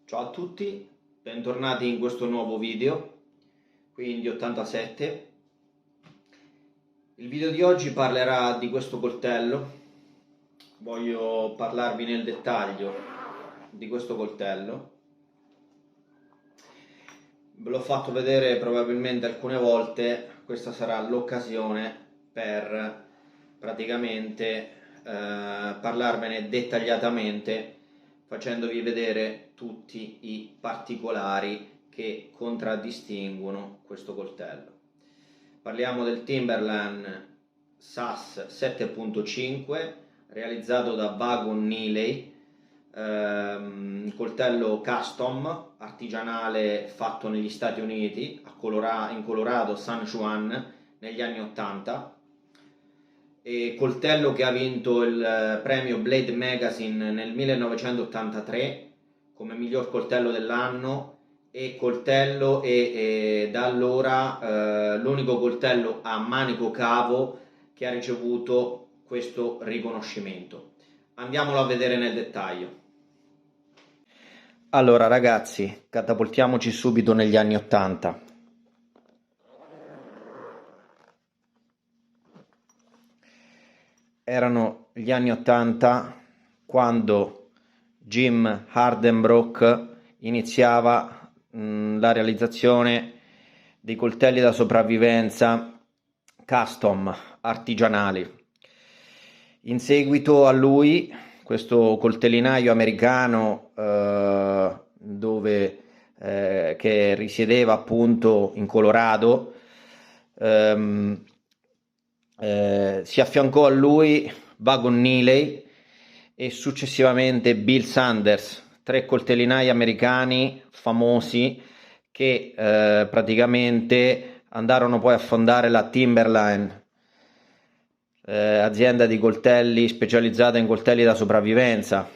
Ciao a tutti, bentornati in questo nuovo video, quindi 87. Il video di oggi parlerà di questo coltello. Voglio parlarvi nel dettaglio di questo coltello. Ve l'ho fatto vedere probabilmente alcune volte, questa sarà l'occasione per praticamente parlarvene dettagliatamente, facendovi vedere tutti i particolari che contraddistinguono questo coltello. Parliamo del Timberland SAS 7.5 realizzato da Vagon Neeley, un coltello custom artigianale fatto negli Stati Uniti in Colorado, San Juan, negli anni 80, e coltello che ha vinto il premio Blade Magazine nel 1983 come miglior coltello dell'anno, e coltello e da allora l'unico coltello a manico cavo che ha ricevuto questo riconoscimento. Andiamolo a vedere nel dettaglio. Allora ragazzi, catapultiamoci subito negli anni 80. Erano gli anni 80 quando Jim Hardenbrook iniziava la realizzazione dei coltelli da sopravvivenza custom artigianali. In seguito a lui, questo coltellinaio americano che risiedeva appunto in Colorado, si affiancò a lui Vagon Neeley e successivamente Bill Sanders, tre coltellinai americani famosi che praticamente andarono poi a fondare la Timberland, azienda di coltelli specializzata in coltelli da sopravvivenza.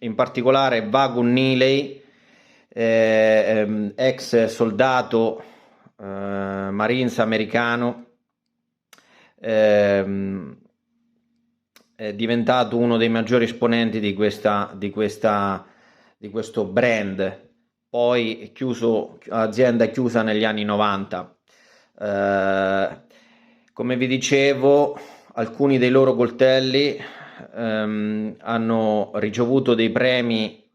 In particolare Vagon Neeley, ex soldato Marines americano, è diventato uno dei maggiori esponenti di questo brand, poi azienda chiusa negli anni 90. Come vi dicevo, alcuni dei loro coltelli hanno ricevuto dei premi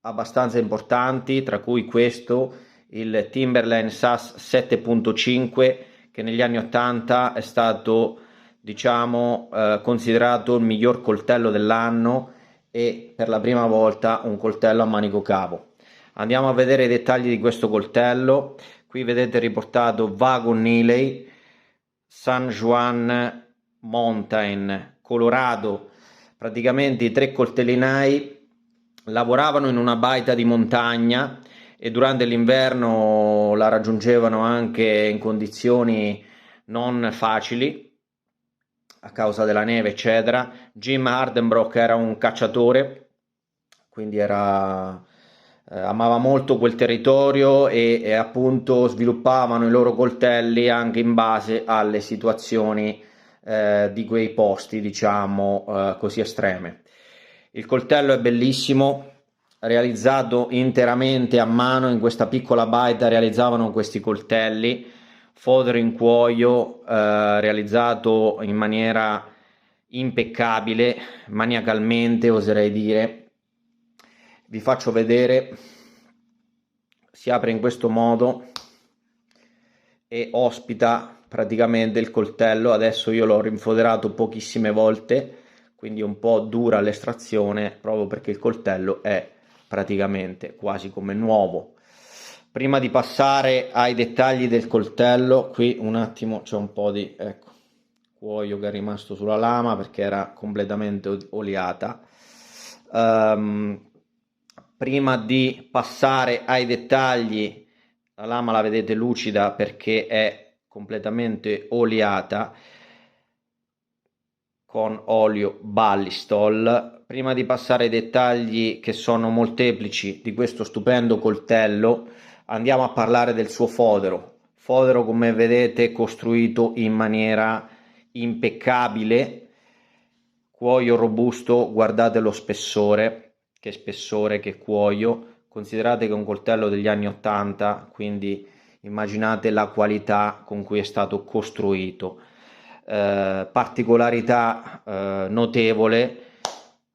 abbastanza importanti, tra cui questo, il Timberland SAS 7.5, che negli anni 80 è stato, diciamo, considerato il miglior coltello dell'anno e per la prima volta un coltello a manico cavo. Andiamo a vedere i dettagli di questo coltello. Qui vedete riportato Vagon Neeley, San Juan Mountain, Colorado. Praticamente i tre coltellinai lavoravano in una baita di montagna e durante l'inverno la raggiungevano anche in condizioni non facili a causa della neve eccetera. Jim Hardenbrook era un cacciatore, quindi amava molto quel territorio e appunto sviluppavano i loro coltelli anche in base alle situazioni di quei posti, diciamo, così estreme. Il coltello è bellissimo, realizzato interamente a mano. In questa piccola baita realizzavano questi coltelli, fodero in cuoio, realizzato in maniera impeccabile, maniacalmente oserei dire. Vi faccio vedere, si apre in questo modo e ospita praticamente il coltello. Adesso io l'ho rinfoderato pochissime volte, quindi un po' dura l'estrazione proprio perché il coltello è praticamente quasi come nuovo. Prima di passare ai dettagli del coltello, qui un attimo c'è un po' di cuoio che è rimasto sulla lama perché era completamente oliata. Prima di passare ai dettagli, la lama la vedete lucida perché è completamente oliata con olio Ballistol. Prima di passare ai dettagli che sono molteplici di questo stupendo coltello, andiamo a parlare del suo fodero. Fodero, come vedete, costruito in maniera impeccabile, cuoio robusto, guardate lo spessore, che cuoio, considerate che è un coltello degli anni 80, quindi immaginate la qualità con cui è stato costruito. Particolarità notevole,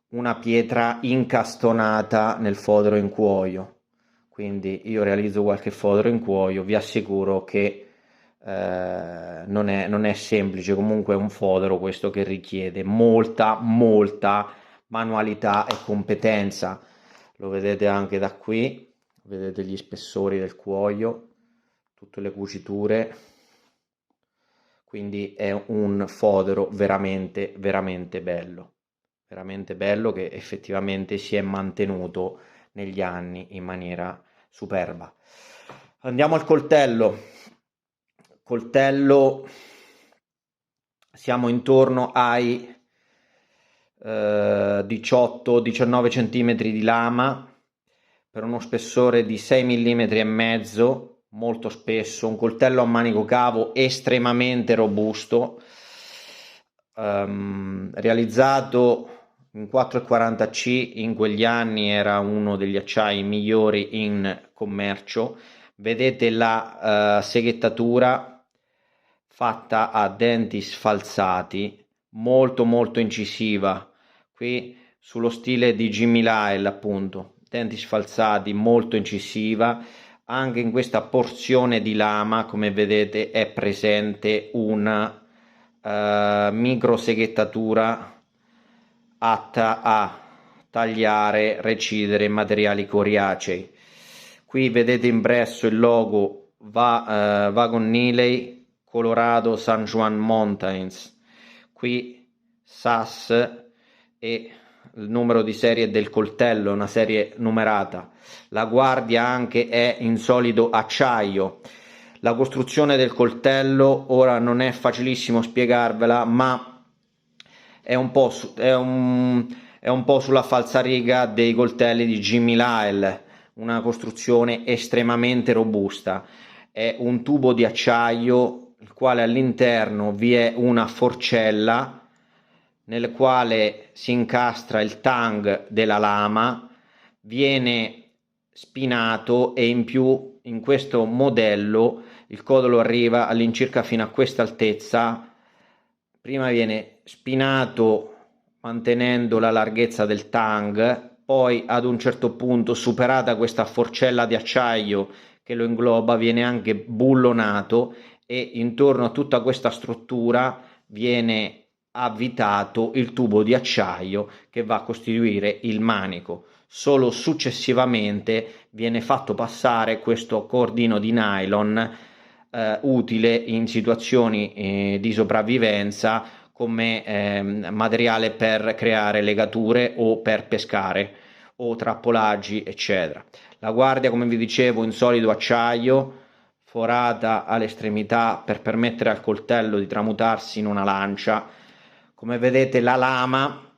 una pietra incastonata nel fodero in cuoio. Quindi io realizzo qualche fodero in cuoio, vi assicuro che non è semplice, comunque è un fodero questo che richiede molta manualità e competenza. Lo vedete anche da qui, vedete gli spessori del cuoio, tutte le cuciture, quindi è un fodero veramente bello che effettivamente si è mantenuto negli anni in maniera superba. Andiamo al coltello. Siamo intorno ai 18-19 cm di lama per uno spessore di 6 mm e mezzo, molto spesso, un coltello a manico cavo estremamente robusto, realizzato in 440C, in quegli anni era uno degli acciai migliori in commercio. Vedete la seghettatura fatta a denti sfalsati, molto incisiva, qui sullo stile di Jimmy Lyle, appunto, denti sfalsati, molto incisiva. Anche in questa porzione di lama, come vedete, è presente una micro seghettatura atta a tagliare, recidere materiali coriacei. Qui vedete impresso il logo Wagon Neely Colorado San Juan Mountains, qui SAS e il numero di serie del coltello, una serie numerata. La guardia anche è in solido acciaio. La costruzione del coltello ora non è facilissimo spiegarvela, ma è un po' sulla falsariga dei coltelli di Jimmy Lyle, una costruzione estremamente robusta. È un tubo di acciaio, il quale all'interno vi è una forcella nel quale si incastra il tang della lama, viene spinato e in più in questo modello il codolo arriva all'incirca fino a questa altezza. Prima viene spinato mantenendo la larghezza del tang, poi ad un certo punto, superata questa forcella di acciaio che lo ingloba, viene anche bullonato e intorno a tutta questa struttura viene avvitato il tubo di acciaio che va a costituire il manico. Solo successivamente viene fatto passare questo cordino di nylon utile in situazioni di sopravvivenza come materiale per creare legature o per pescare o trappolaggi, eccetera. La guardia, come vi dicevo, in solido acciaio, forata all'estremità per permettere al coltello di tramutarsi in una lancia. Come vedete, la lama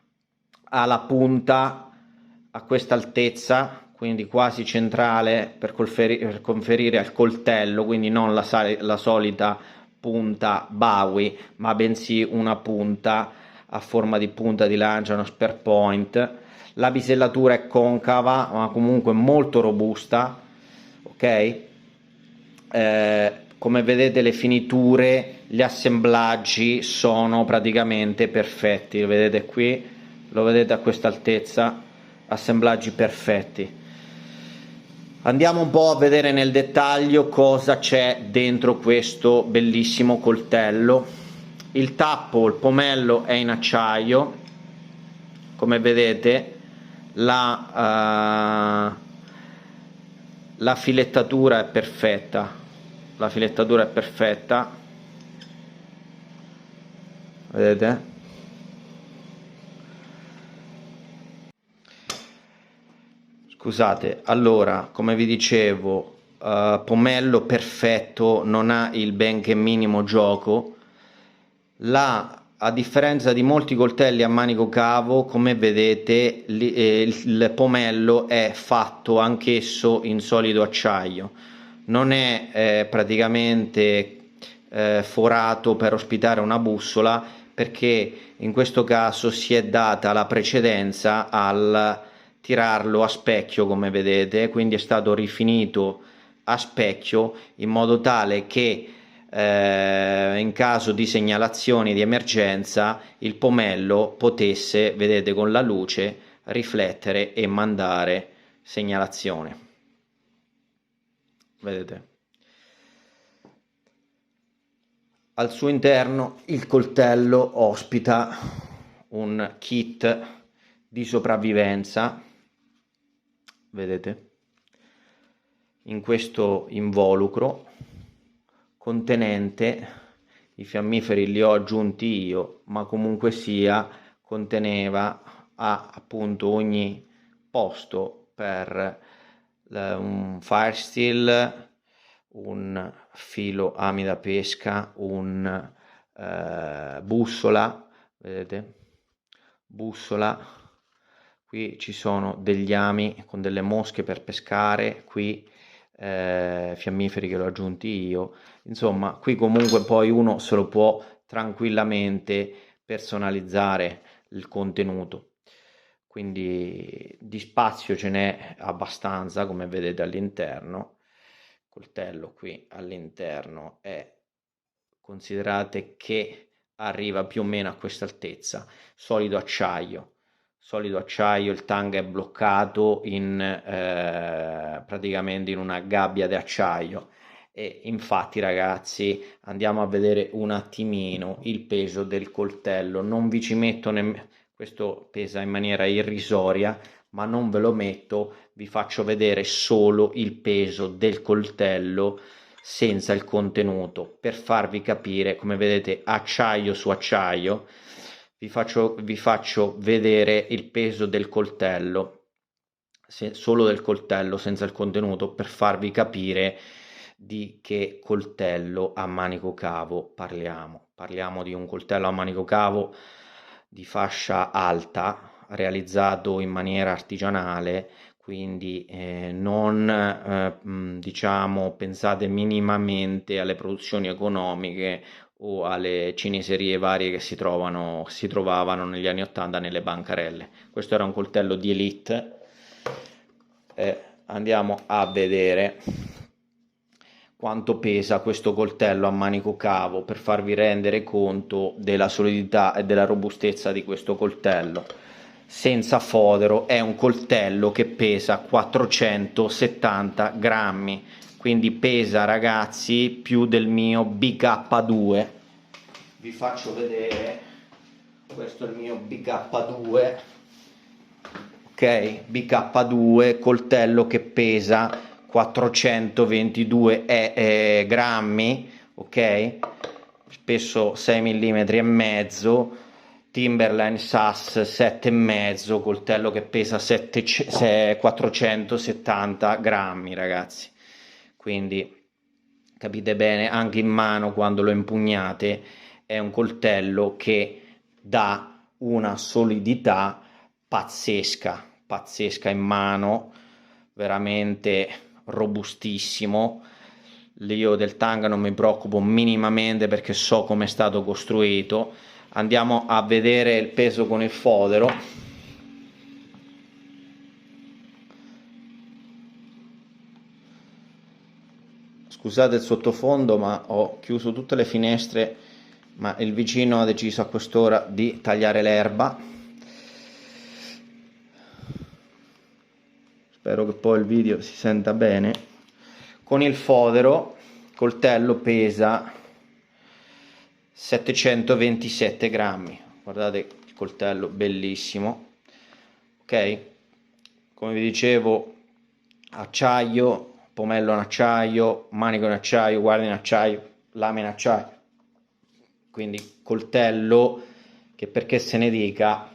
ha la punta a questa altezza, quindi quasi centrale, per conferire al coltello, quindi non la solita punta Bowie, ma bensì una punta a forma di punta di lancia, uno spear point. La bisellatura è concava, ma comunque molto robusta, ok? Come vedete, le finiture, gli assemblaggi sono praticamente perfetti. Lo vedete qui, lo vedete a questa altezza, assemblaggi perfetti. Andiamo un po' a vedere nel dettaglio cosa c'è dentro questo bellissimo coltello. Il tappo, il pomello è in acciaio, come vedete. La filettatura è perfetta, vedete? Scusate, allora, come vi dicevo, pomello perfetto, non ha il benché minimo gioco. A differenza di molti coltelli a manico cavo, come vedete, il pomello è fatto anch'esso in solido acciaio. Non è praticamente forato per ospitare una bussola, perché in questo caso si è data la precedenza al tirarlo a specchio, come vedete, quindi è stato rifinito a specchio in modo tale che in caso di segnalazioni di emergenza il pomello potesse, vedete, con la luce riflettere e mandare segnalazione. Vedete, al suo interno il coltello ospita un kit di sopravvivenza, vedete, in questo involucro contenente i fiammiferi, li ho aggiunti io, ma comunque sia conteneva appunto ogni posto per un fire steel, un filo ami da pesca, un bussola, vedete, bussola. Qui ci sono degli ami con delle mosche per pescare, qui fiammiferi che l'ho aggiunti io. Insomma, qui comunque poi uno se lo può tranquillamente personalizzare il contenuto, quindi di spazio ce n'è abbastanza, come vedete all'interno. Il coltello qui all'interno è, considerate che arriva più o meno a questa altezza, solido acciaio, il tanga è bloccato in praticamente in una gabbia di acciaio. E infatti, ragazzi, andiamo a vedere un attimino il peso del coltello. Non vi ci metto nemmeno, questo pesa in maniera irrisoria, ma non ve lo metto, vi faccio vedere solo il peso del coltello senza il contenuto, per farvi capire. Come vedete, acciaio su acciaio. Vi faccio vedere il peso del coltello, solo del coltello senza il contenuto, per farvi capire di che coltello a manico cavo parliamo di un coltello a manico cavo di fascia alta, realizzato in maniera artigianale, quindi non diciamo pensate minimamente alle produzioni economiche o alle cineserie varie che si trovavano negli anni 80 nelle bancarelle. Questo era un coltello di elite. Andiamo a vedere quanto pesa questo coltello a manico cavo, per farvi rendere conto della solidità e della robustezza di questo coltello. Senza fodero è un coltello che pesa 470 grammi, quindi pesa, ragazzi, più del mio BK2. Vi faccio vedere, questo è il mio BK2, ok, BK2, coltello che pesa 422 grammi, ok, spesso 6 mm e mezzo, Timberline SAS 7,5, coltello che pesa 470 grammi, ragazzi. Quindi capite bene, anche in mano quando lo impugnate è un coltello che dà una solidità pazzesca in mano, veramente robustissimo. Io del tanga non mi preoccupo minimamente perché so come è stato costruito. Andiamo a vedere il peso con il fodero. Scusate il sottofondo, ma ho chiuso tutte le finestre, ma il vicino ha deciso a quest'ora di tagliare l'erba. Spero che poi il video si senta bene. Con il fodero il coltello pesa 727 grammi. Guardate il coltello, bellissimo. Ok, come vi dicevo, acciaio, pomello in acciaio, manico in acciaio, guardia in acciaio, lame in acciaio. Quindi coltello che, perché se ne dica,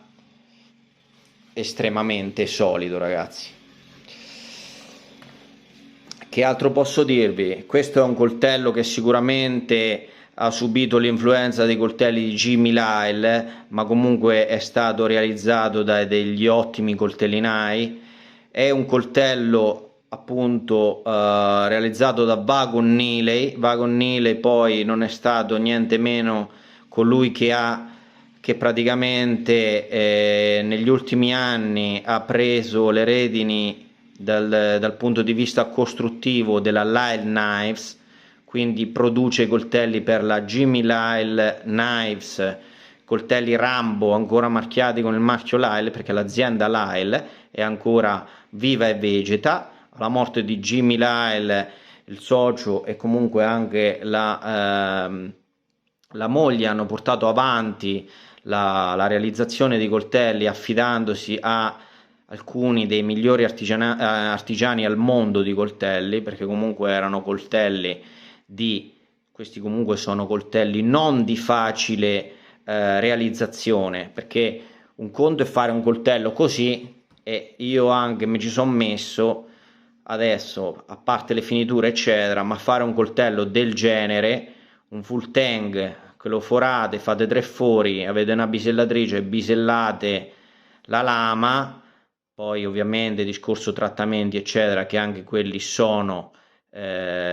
estremamente solido, ragazzi. Che altro posso dirvi? Questo è un coltello che sicuramente ha subito l'influenza dei coltelli di Jimmy Lyle, ma comunque è stato realizzato da degli ottimi coltellinai. È un coltello appunto realizzato da Vagon Neely. Vagon Neely poi non è stato niente meno colui che che praticamente negli ultimi anni ha preso le redini dal punto di vista costruttivo della Lyle Knives, quindi produce i coltelli per la Jimmy Lyle Knives, coltelli Rambo ancora marchiati con il marchio Lyle, perché l'azienda Lyle è ancora viva e vegeta. Alla morte di Jimmy Lyle, il socio e comunque anche la moglie hanno portato avanti la realizzazione di coltelli, affidandosi a alcuni dei migliori artigiani al mondo di coltelli, perché comunque erano coltelli questi comunque sono coltelli non di facile realizzazione, perché un conto è fare un coltello così, e io anche mi ci sono messo adesso, a parte le finiture eccetera, ma fare un coltello del genere, un full tang, che lo forate, fate 3 fori, avete una bisellatrice, bisellate la lama, poi ovviamente discorso trattamenti eccetera, che anche quelli sono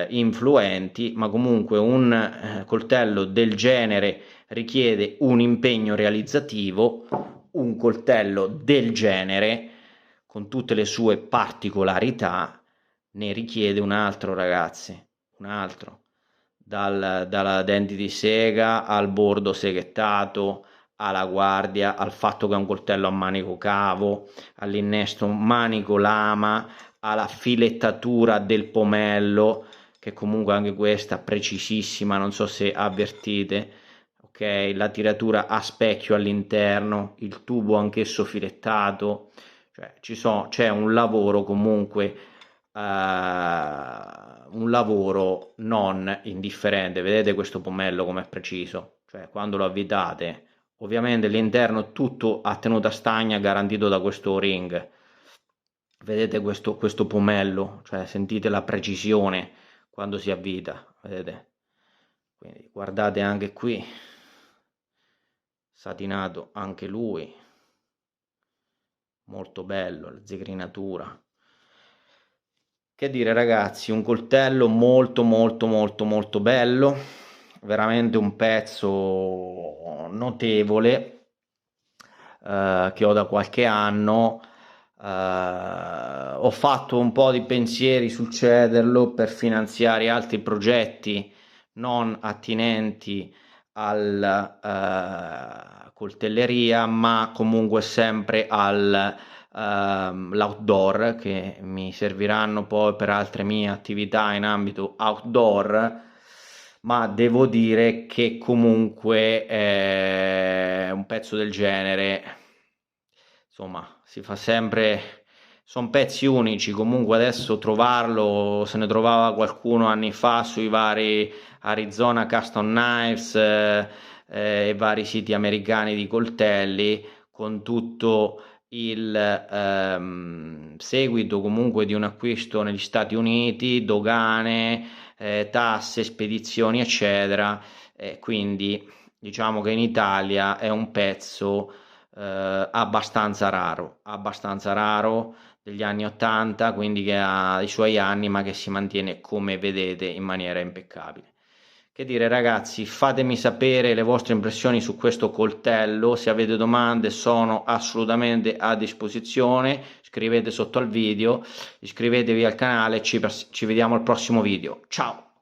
influenti, ma comunque un coltello del genere richiede un impegno realizzativo. Un coltello del genere, con tutte le sue particolarità, ne richiede un altro, ragazzi, un altro. Dalla denti di sega al bordo seghettato, alla guardia, al fatto che è un coltello a manico cavo, all'innesto manico lama, alla filettatura del pomello, che comunque anche questa precisissima, non so se avvertite, ok? La tiratura a specchio all'interno, il tubo anch'esso filettato, cioè c'è un lavoro comunque, un lavoro non indifferente. Vedete questo pomello com'è preciso, cioè quando lo avvitate, ovviamente l'interno tutto a tenuta stagna, garantito da questo ring. Vedete questo pomello, cioè sentite la precisione quando si avvita, vedete? Quindi guardate anche qui, satinato anche lui, molto bello, la zigrinatura. Che dire, ragazzi, un coltello molto molto molto molto bello, veramente un pezzo notevole, che ho da qualche anno. Ho fatto un po' di pensieri sul cederlo per finanziare altri progetti non attinenti alla coltelleria, ma comunque sempre all'outdoor, che mi serviranno poi per altre mie attività in ambito outdoor. Ma devo dire che comunque un pezzo del genere, insomma, si fa sempre, sono pezzi unici. Comunque adesso trovarlo, se ne trovava qualcuno anni fa sui vari Arizona Custom Knives e vari siti americani di coltelli, con tutto il seguito comunque di un acquisto negli Stati Uniti, dogane, tasse, spedizioni eccetera, quindi diciamo che in Italia è un pezzo abbastanza raro, degli anni 80, quindi che ha i suoi anni, ma che si mantiene, come vedete, in maniera impeccabile. Che dire, ragazzi, fatemi sapere le vostre impressioni su questo coltello. Se avete domande sono assolutamente a disposizione, scrivete sotto al video, iscrivetevi al canale, ci vediamo al prossimo video. Ciao!